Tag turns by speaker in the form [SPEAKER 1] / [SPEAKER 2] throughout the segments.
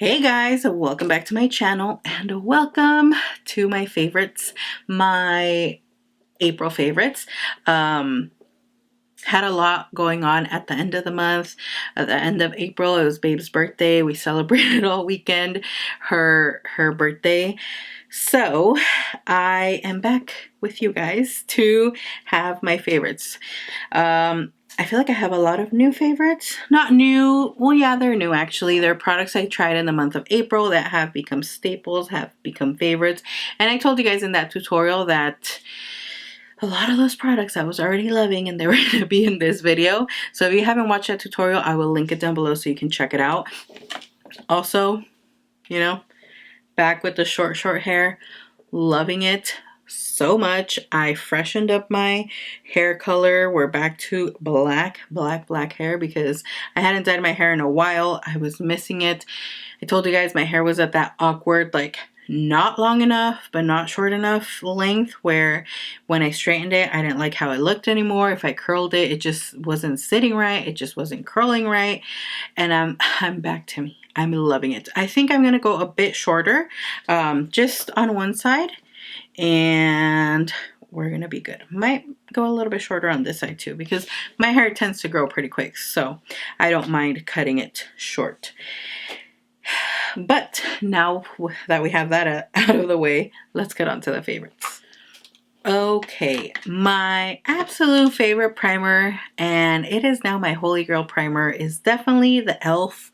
[SPEAKER 1] Hey guys, welcome back to my channel and welcome to my favorites, my April favorites. Had a lot going on at the end of the month. At the end of April, it was Babe's birthday. We celebrated all weekend her birthday. So I am back with you guys to have my favorites. I feel like I have a lot of new favorites. Not new, well yeah, they're new actually. They're products I tried in the month of April that have become staples, have become favorites. And I told you guys in that tutorial that a lot of those products I was already loving and they were going to be in this video. So if you haven't watched that tutorial, I will link it down below so you can check it out. Also, you know, back with the short hair, loving it so much. I freshened up my hair color. We're back to black hair because I hadn't dyed my hair in a while. I was missing it. I told you guys my hair was at that awkward, like not long enough but not short enough length where when I straightened it, I didn't like how it looked anymore. If I curled it, it just wasn't sitting right. It just wasn't curling right. And I'm back to me. I'm loving it. I think I'm gonna go a bit shorter, just on one side, and we're gonna be good. Might go a little bit shorter on this side too because my hair tends to grow pretty quick, so I don't mind cutting it short. But now that we have that out of the way, let's get on to the favorites. Okay, my absolute favorite primer, and it is now my holy grail primer, is definitely the e.l.f.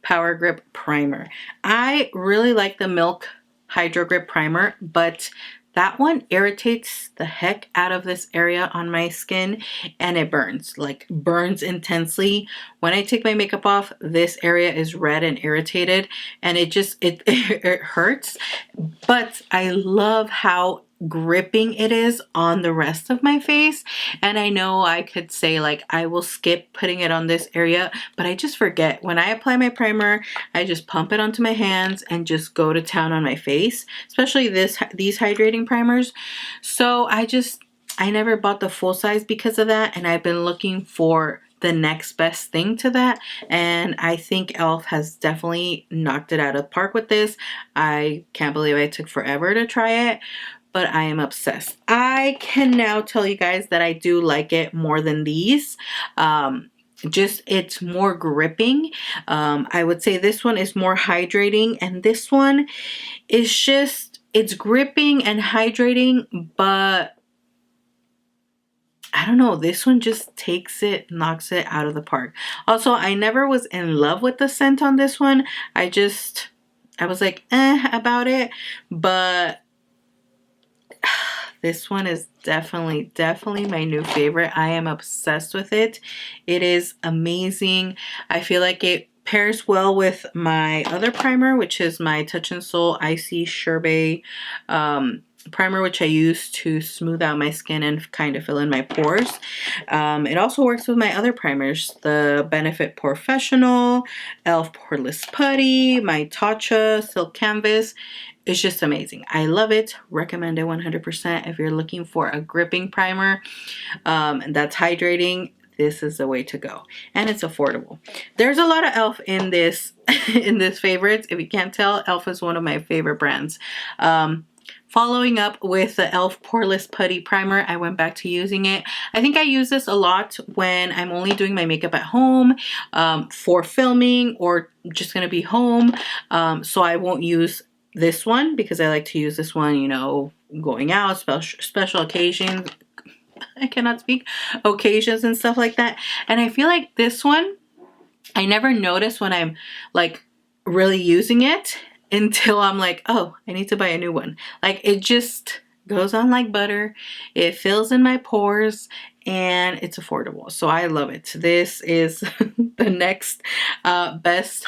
[SPEAKER 1] Power Grip Primer. I really like the Milk Hydro Grip Primer, but that one irritates the heck out of this area on my skin and it burns, like burns intensely. When I take my makeup off, this area is red and irritated and it hurts. But I love how gripping it is on the rest of my face. And I know I could say like I will skip putting it on this area, but I just forget. When I apply my primer, I just pump it onto my hands and just go to town on my face, especially these hydrating primers. So I never bought the full size because of that, and I've been looking for the next best thing to that, and I think e.l.f. has definitely knocked it out of the park with this. I can't believe I took forever to try it, but I am obsessed. I can now tell you guys that I do like it more than these. Just it's more gripping. I would say this one is more hydrating, and this one is just, it's gripping and hydrating, but I don't know, this one just takes it, knocks it out of the park. Also, I never was in love with the scent on this one. I was like about it, but this one is definitely my new favorite. I am obsessed with it. It is amazing. I feel like it pairs well with my other primer, which is my Touch and Soul Icy Sherbet primer, which I use to smooth out my skin and kind of fill in my pores. It also works with my other primers, the Benefit Porefessional, e.l.f. Poreless Putty, my Tatcha Silk Canvas. It's just amazing. I love it. Recommend it 100%. If you're looking for a gripping primer that's hydrating, this is the way to go. And it's affordable. There's a lot of e.l.f. in this favorites. If you can't tell, e.l.f. is one of my favorite brands. Following up with the e.l.f. Poreless Putty Primer, I went back to using it. I think I use this a lot when I'm only doing my makeup at home for filming or just going to be home. So I won't use this one because I like to use this one, you know, going out, special occasions. I cannot speak. Occasions and stuff like that. And I feel like this one, I never notice when I'm like really using it until I'm like, oh, I need to buy a new one. Like it just goes on like butter. It fills in my pores and it's affordable. So I love it. This is the next best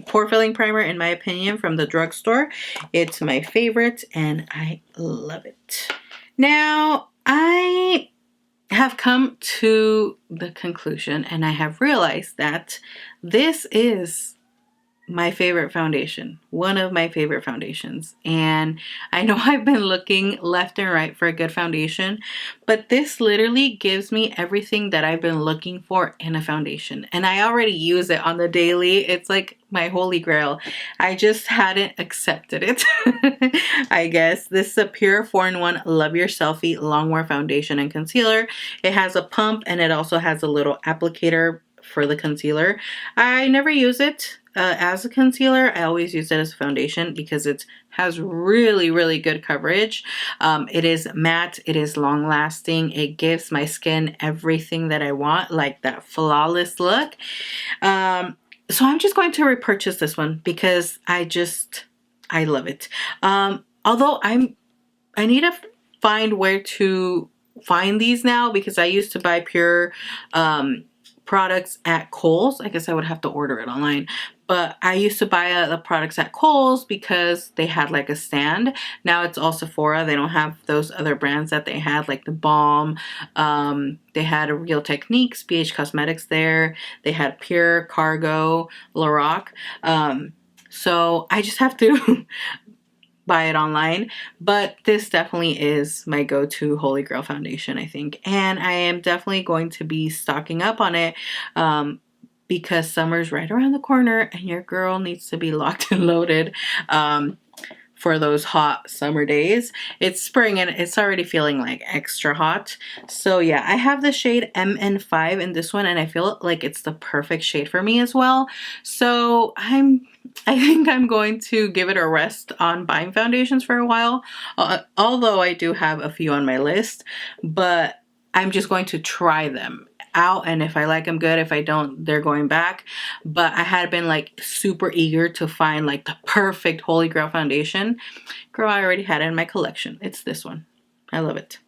[SPEAKER 1] pore filling primer in my opinion from the drugstore. It's my favorite and I love it. Now I have come to the conclusion and I have realized that this is my favorite foundation, one of my favorite foundations. And I know I've been looking left and right for a good foundation, but this literally gives me everything that I've been looking for in a foundation. And I already use it on the daily. It's like my holy grail. I just hadn't accepted it, I guess. This is a pure 4-in-1 Love Your Selfie Longwear foundation and concealer. It has a pump and it also has a little applicator for the concealer. I never use it as a concealer. I always use it as a foundation because it has really good coverage. It is matte, it is long lasting, it gives my skin everything that I want, like that flawless look. So I'm just going to repurchase this one because I love it. Although I need to find where to find these now, because I used to buy pure products at Kohl's. I guess I would have to order it online, but I used to buy the products at Kohl's because they had like a stand. Now it's all Sephora. They don't have those other brands that they had, like the Balm. They had a Real Techniques, BH Cosmetics there. They had Pure, Cargo, Lorac. So I just have to buy it online, but this definitely is my go-to holy grail foundation, I think, and I am definitely going to be stocking up on it because summer's right around the corner and your girl needs to be locked and loaded for those hot summer days. It's spring and it's already feeling like extra hot. So yeah, I have the shade MN5 in this one and I feel like it's the perfect shade for me as well. So I think I'm going to give it a rest on buying foundations for a while, although I do have a few on my list, but I'm just going to try them out, and if I like them, good. If I don't, they're going back. But I had been like super eager to find like the perfect holy grail foundation. Girl, I already had it in my collection. It's this one. I love it.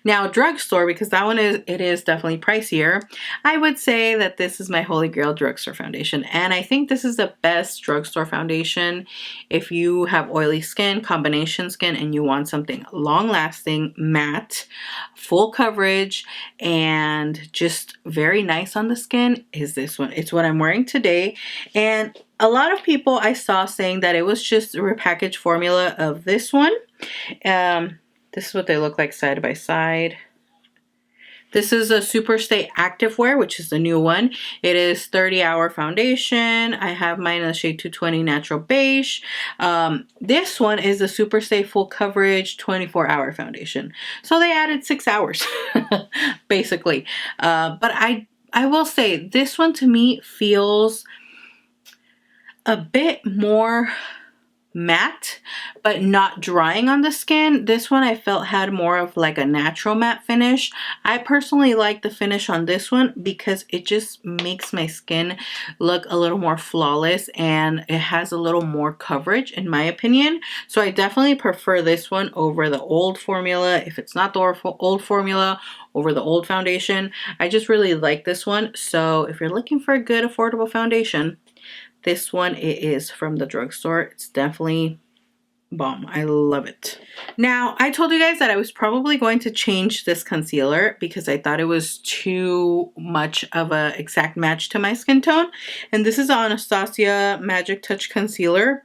[SPEAKER 1] Now, Drugstore, because that one is definitely pricier, I would say that this is my holy grail Drugstore foundation, and I think this is the best Drugstore foundation if you have oily skin, combination skin, and you want something long lasting, matte, full coverage, and just very nice on the skin. Is this one. It's what I'm wearing today, and a lot of people I saw saying that it was just a repackaged formula of this one. This is what they look like side by side. This is a Superstay Activewear, which is the new one. It is 30-hour foundation. I have mine in the shade 220 Natural Beige. This one is a Superstay Full Coverage 24-hour foundation. So they added 6 hours, basically. But I will say this one to me feels a bit more matte, but not drying on the skin. This one I felt had more of like a natural matte finish. I personally like the finish on this one because it just makes my skin look a little more flawless and it has a little more coverage in my opinion. So I definitely prefer this one over the old formula. If it's not the old formula, over the old foundation. I just really like this one. So if you're looking for a good affordable foundation, this one, it is from the Drugstore. It's definitely bomb. I love it. Now, I told you guys that I was probably going to change this concealer because I thought it was too much of an exact match to my skin tone. And this is Anastasia Magic Touch Concealer.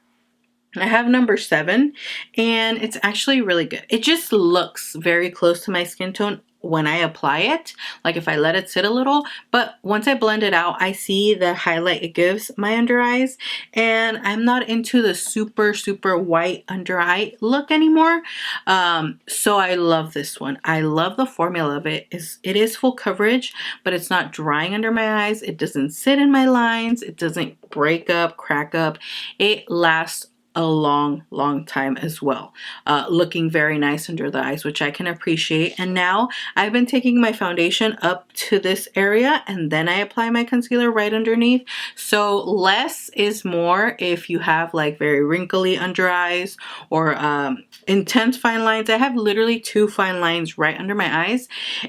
[SPEAKER 1] I have number 7 and it's actually really good. It just looks very close to my skin tone when I apply it, like if I let it sit a little, but once I blend it out, I see the highlight it gives my under eyes, and I'm not into the super white under eye look anymore. So I love this one. I love the formula of it. It is full coverage, but it's not drying under my eyes. It doesn't sit in my lines. It doesn't break up, crack up. It lasts a long time as well, looking very nice under the eyes, which I can appreciate. And now I've been taking my foundation up to this area and then I apply my concealer right underneath. So less is more if you have like very wrinkly under eyes or intense fine lines. I have literally 2 fine lines right under my eyes,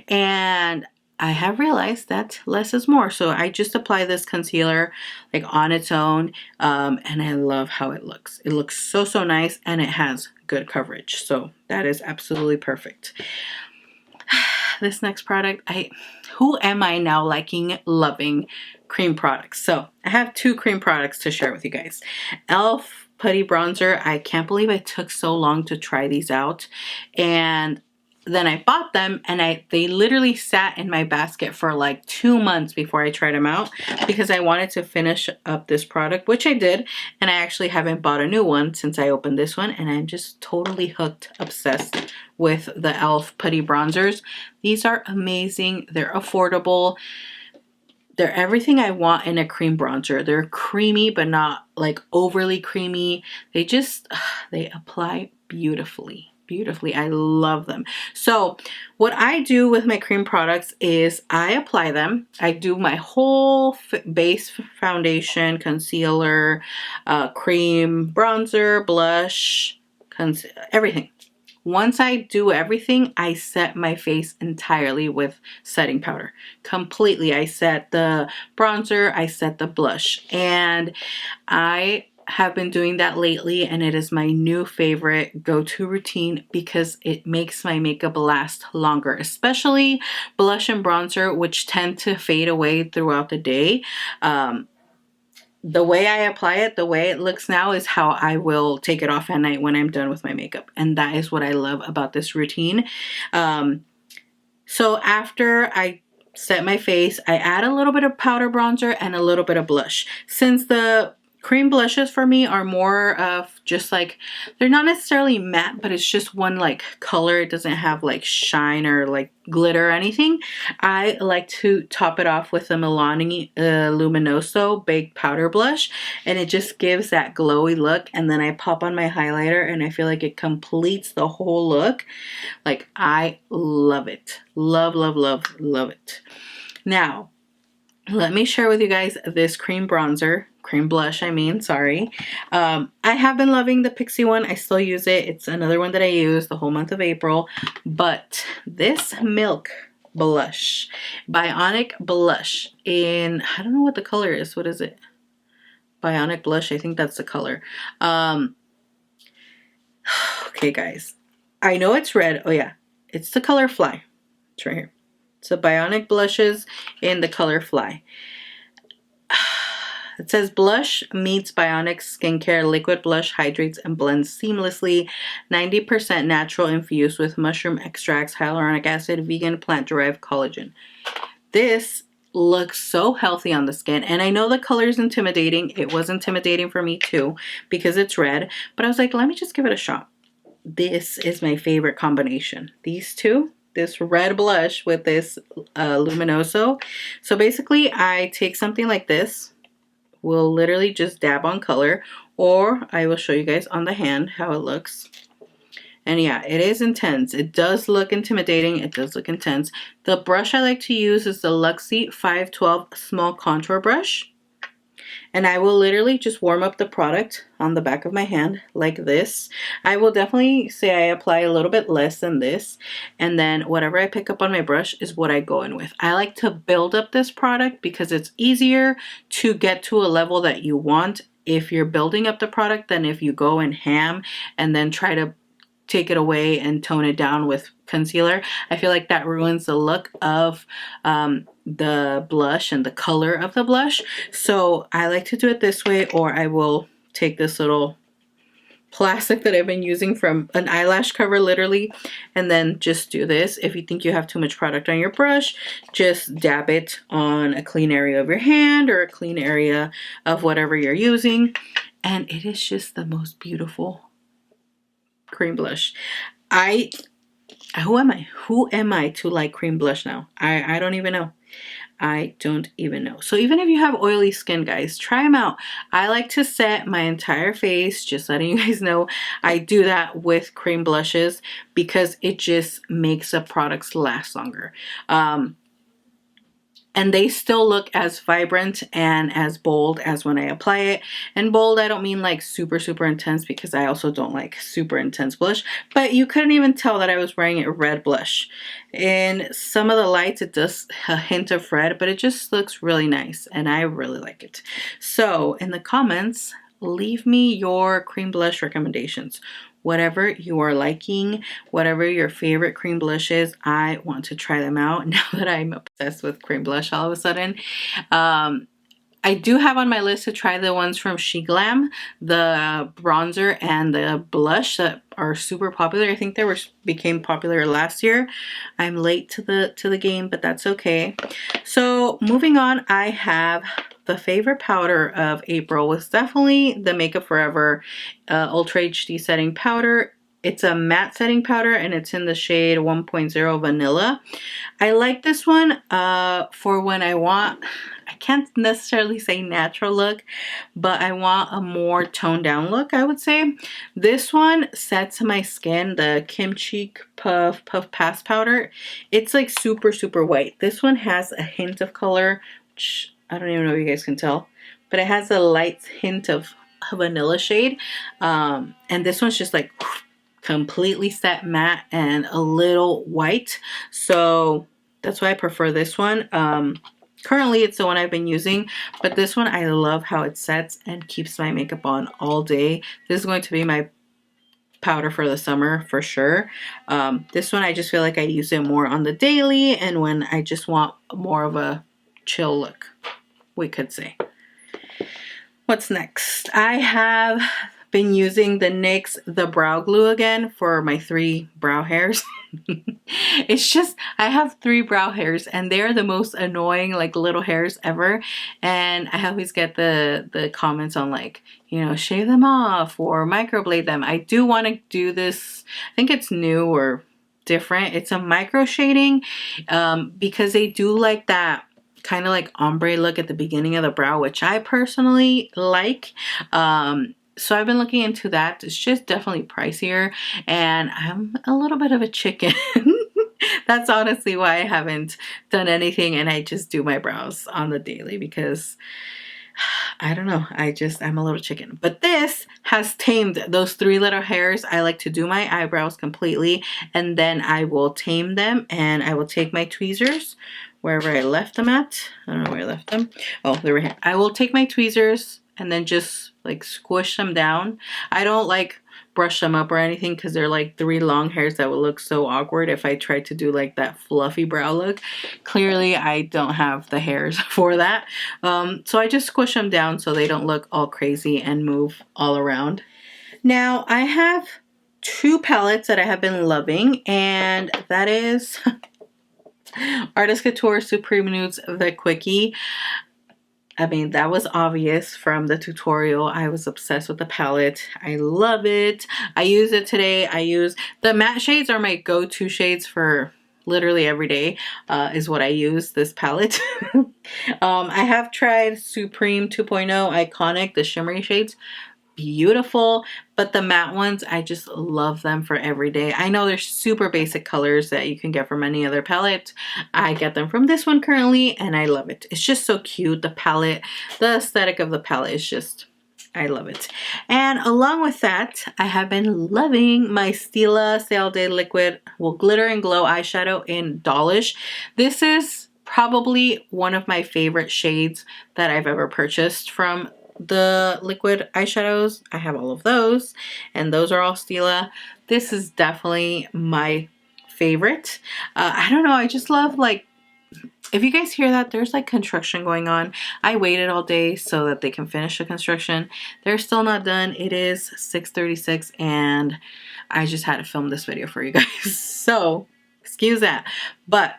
[SPEAKER 1] and I have realized that less is more. So I just apply this concealer like on its own, and I love how it looks. It looks so nice and it has good coverage. So that is absolutely perfect. this next product, who am I now liking, loving cream products? So I have 2 cream products to share with you guys. e.l.f. Putty Bronzer. I can't believe it took so long to try these out. And then I bought them, and they literally sat in my basket for like 2 months before I tried them out, because I wanted to finish up this product, which I did. And I actually haven't bought a new one since I opened this one, and I'm just totally hooked, obsessed with the e.l.f. Putty Bronzers. These are amazing. They're affordable. They're everything I want in a cream bronzer. They're creamy, but not like overly creamy. They just, they apply beautifully. Beautifully. I love them. So what I do with my cream products is I apply them. I do my whole base, foundation, concealer, cream, bronzer, blush, everything. Once I do everything, I set my face entirely with setting powder. Completely. I set the bronzer, I set the blush, and I have been doing that lately, and it is my new favorite go-to routine because it makes my makeup last longer, especially blush and bronzer, which tend to fade away throughout the day. The way I apply it, the way it looks now, is how I will take it off at night when I'm done with my makeup. And that is what I love about this routine. So after I set my face, I add a little bit of powder bronzer and a little bit of blush. Since the cream blushes for me are more of just like, they're not necessarily matte, but it's just one like color. It doesn't have like shine or like glitter or anything. I like to top it off with a Milani Luminoso Baked Powder Blush, and it just gives that glowy look. And then I pop on my highlighter, and I feel like it completes the whole look. Like, I love it. Love, love, love, love it. Now, let me share with you guys this cream bronzer. Cream blush, I mean, sorry. I have been loving the Pixie one. I still use it. It's another one that I use the whole month of April. But this Milk blush, Bionic blush in, I don't know what the color is. What is it? Bionic blush. I think that's the color. Okay, guys. I know it's red. Oh, yeah. It's the color Fly. It's right here. So Bionic blushes in the color Fly. It says blush meets Bionic skincare. Liquid blush hydrates and blends seamlessly. 90% natural, infused with mushroom extracts, hyaluronic acid, vegan, plant-derived collagen. This looks so healthy on the skin. And I know the color is intimidating. It was intimidating for me too because it's red. But I was like, let me just give it a shot. This is my favorite combination. These two. This red blush with this Luminoso. So basically, I take something like this. We'll literally just dab on color, or I will show you guys on the hand how it looks. And yeah, it is intense. It does look intimidating. It does look intense. The brush I like to use is the Luxie 512 Small Contour Brush. And I will literally just warm up the product on the back of my hand like this. I will definitely say I apply a little bit less than this. And then whatever I pick up on my brush is what I go in with. I like to build up this product because it's easier to get to a level that you want if you're building up the product than if you go in ham and then try to take it away and tone it down with concealer. I feel like that ruins the look of the blush and the color of the blush. So I like to do it this way, or I will take this little plastic that I've been using from an eyelash cover literally, and then just do this. If you think you have too much product on your brush, just dab it on a clean area of your hand or a clean area of whatever you're using, and it is just the most beautiful cream blush. Who am I to like cream blush now? I don't even know. I don't even know. So even if you have oily skin, guys, try them out. I like to set my entire face, just letting you guys know. I do that with cream blushes because it just makes the products last longer. And they still look as vibrant and as bold as when I apply it. And bold, I don't mean like super, super intense because I also don't like super intense blush. But you couldn't even tell that I was wearing a red blush. In some of the lights, it does a hint of red, but it just looks really nice. And I really like it. So in the comments, leave me your cream blush recommendations. whatever you are liking, whatever your favorite cream blush is, I want to try them out now that I'm obsessed with cream blush all of a sudden. I do have on my list to try the ones from SheGlam, the bronzer and the blush that are super popular. I think they became popular last year. I'm late to the game, but that's okay. So moving on, I have the favorite powder of April was definitely the Makeup Forever Ultra HD Setting Powder. It's a matte setting powder and it's in the shade 1.0 Vanilla. I like this one for when I can't necessarily say natural look, but I want a more toned down look, I would say. This one sets my skin, the Kimchi Puff Pass Powder. It's like super, super white. This one has a hint of color, which I don't even know if you guys can tell, but it has a light hint of a vanilla shade. And this one's just like completely set matte and a little white. So that's why I prefer this one. Currently it's the one I've been using, but this one I love how it sets and keeps my makeup on all day. This is going to be my powder for the summer for sure. This one I just feel like I use it more on the daily and when I just want more of a chill look, we could say. What's next? I have been using the NYX the Brow Glue again for my 3 brow hairs. It's just, I have 3 brow hairs and they're the most annoying like little hairs ever. And I always get the comments on like, you know, shave them off or microblade them. I do want to do this. I think it's new or different. It's a micro shading because they do like that kind of like ombre look at the beginning of the brow, which I personally like. So I've been looking into that. It's just definitely pricier and I'm a little bit of a chicken. That's honestly why I haven't done anything and I just do my brows on the daily because I don't know. I'm a little chicken. But this has tamed those 3 little hairs. I like to do my eyebrows completely and then I will tame them and I will take my tweezers wherever I left them at. I don't know where I left them. Oh, they were here. I will take my tweezers and then just like squish them down. I don't like brush them up or anything because they're like 3 long hairs that would look so awkward if I tried to do like that fluffy brow look. Clearly I don't have the hairs for that. So I just squish them down so they don't look all crazy and move all around. Now I have 2 palettes that I have been loving and that is Artist Couture Supreme Nudes The Quickie. I mean, that was obvious from the tutorial. I was obsessed with the palette. I love it. I use it today. The matte shades are my go-to shades for literally every day is what I use, this palette. I have tried Supreme 2.0 Iconic, the shimmery shades. Beautiful, but the matte ones, I just love them for every day. I know they're super basic colors that you can get from any other palette. I get them from this one currently and I love it. It's just so cute. The palette, the aesthetic of the palette is just, I love it. And along with that, I have been loving my Stila Sail Day Liquid Glitter and Glow eyeshadow in Dawlish. This is probably one of my favorite shades that I've ever purchased from the liquid eyeshadows. I have all of those and those are all Stila. This is definitely my favorite. I don't know, I just love, like, if you guys hear that, there's like construction going on. I waited all day so that they can finish the construction. They're still not done. It is 6:36 and I just had to film this video for you guys. So excuse that, but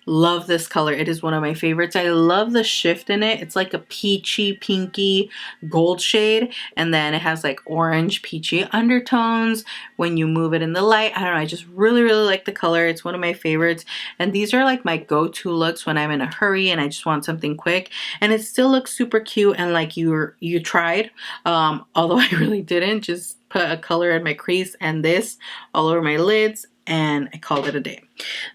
[SPEAKER 1] love this color. It is one of my favorites. I love the shift in it. It's like a peachy, pinky gold shade. And then it has like orange, peachy undertones when you move it in the light. I don't know. I just really, really like the color. It's one of my favorites. And these are like my go-to looks when I'm in a hurry and I just want something quick. And it still looks super cute and like you tried. Although I really didn't. Just put a color in my crease and this all over my lids. And I called it a day.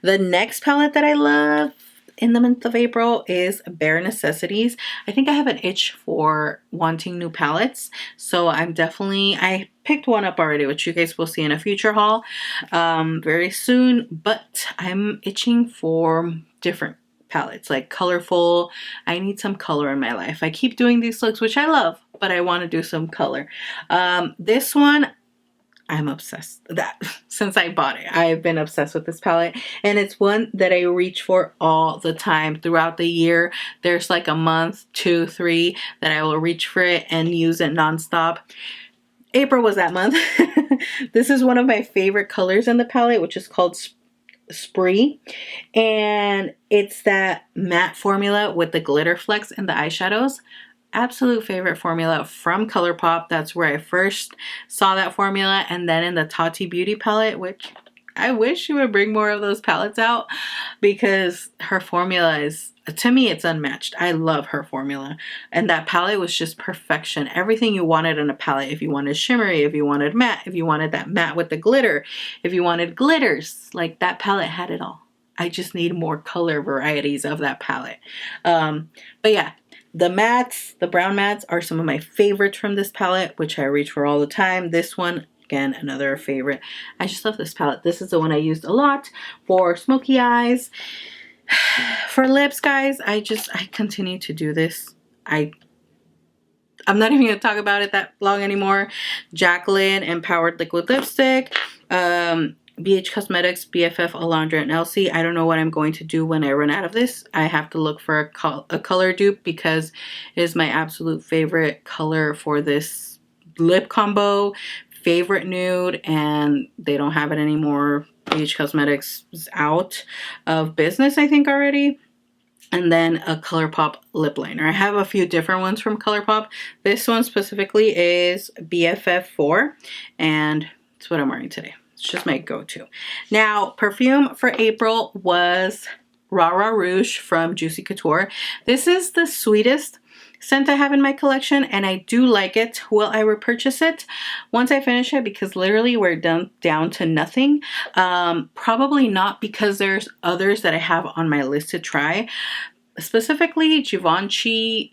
[SPEAKER 1] The next palette that I love in the month of April is Bare Necessities. I think I have an itch for wanting new palettes. So I picked one up already, which you guys will see in a future haul very soon. But I'm itching for different palettes, like colorful. I need some color in my life. I keep doing these looks, which I love, but I want to do some color. This one, I'm obsessed. That since I bought it, I've been obsessed with this palette, and it's one that I reach for all the time throughout the year. There's like a month, 2, 3 that I will reach for it and use it nonstop. April was that month. This is one of my favorite colors in the palette, which is called Spree, and it's that matte formula with the glitter flecks in the eyeshadows. Absolute favorite formula from ColourPop. That's where I first saw that formula, and then in the Tati Beauty palette, which I wish she would bring more of those palettes out, because her formula is, to me, it's unmatched. I love her formula, and that palette was just perfection. Everything you wanted in a palette. If you wanted shimmery, if you wanted matte, if you wanted that matte with the glitter, if you wanted glitters, like that palette had it all. I just need more color varieties of that palette. But yeah, the mattes, the brown mattes, are some of my favorites from this palette, which I reach for all the time. This one, again, another favorite. I just love this palette. This is the one I used a lot for smoky eyes. For lips, guys, I continue to do this. I'm not even going to talk about it that long anymore. Jaclyn Empowered Liquid Lipstick. BH Cosmetics BFF Alondra and Elsie. I don't know what I'm going to do when I run out of this. I have to look for a color dupe, because it is my absolute favorite color for this lip combo. Favorite nude, and they don't have it anymore. BH Cosmetics is out of business, I think, already. And then a ColourPop lip liner. I have a few different ones from ColourPop. This one specifically is BFF4, and it's what I'm wearing today. It's just my go-to. Now, perfume for April was Rara Rouge from Juicy Couture. This is the sweetest scent I have in my collection, and I do like it. Will I repurchase it once I finish it? Because literally we're down to nothing. Probably not, because there's others that I have on my list to try. Specifically, Givenchy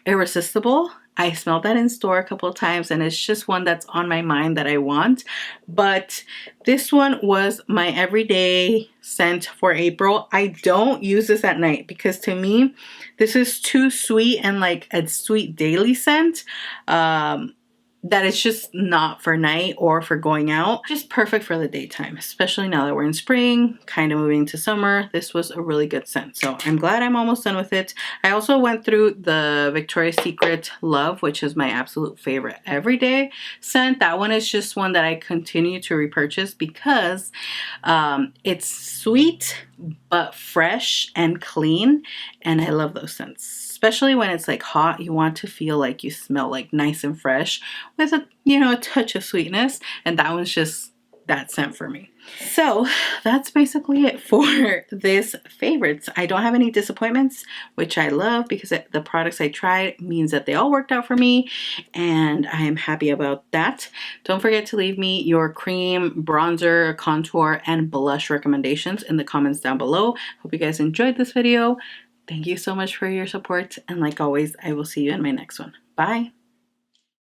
[SPEAKER 1] Irresistible. I smelled that in store a couple of times, and it's just one that's on my mind that I want. But this one was my everyday scent for April. I don't use this at night, because to me, this is too sweet and like a sweet daily scent. That it's just not for night or for going out. Just perfect for the daytime, especially now that we're in spring, kind of moving to summer. This was a really good scent, so I'm glad I'm almost done with it. I also went through the Victoria's Secret Love, which is my absolute favorite everyday scent. That one is just one that I continue to repurchase, because it's sweet but fresh and clean, and I love those scents. Especially when it's like hot, you want to feel like you smell like nice and fresh with a, you know, a touch of sweetness, and that one's just that scent for me. So that's basically it for this favorites. I don't have any disappointments, which I love, because the products I tried means that they all worked out for me, and I am happy about that. Don't forget to leave me your cream, bronzer, contour, and blush recommendations in the comments down below. Hope you guys enjoyed this video. Thank you so much for your support, and like always, I will see you in my next one. Bye!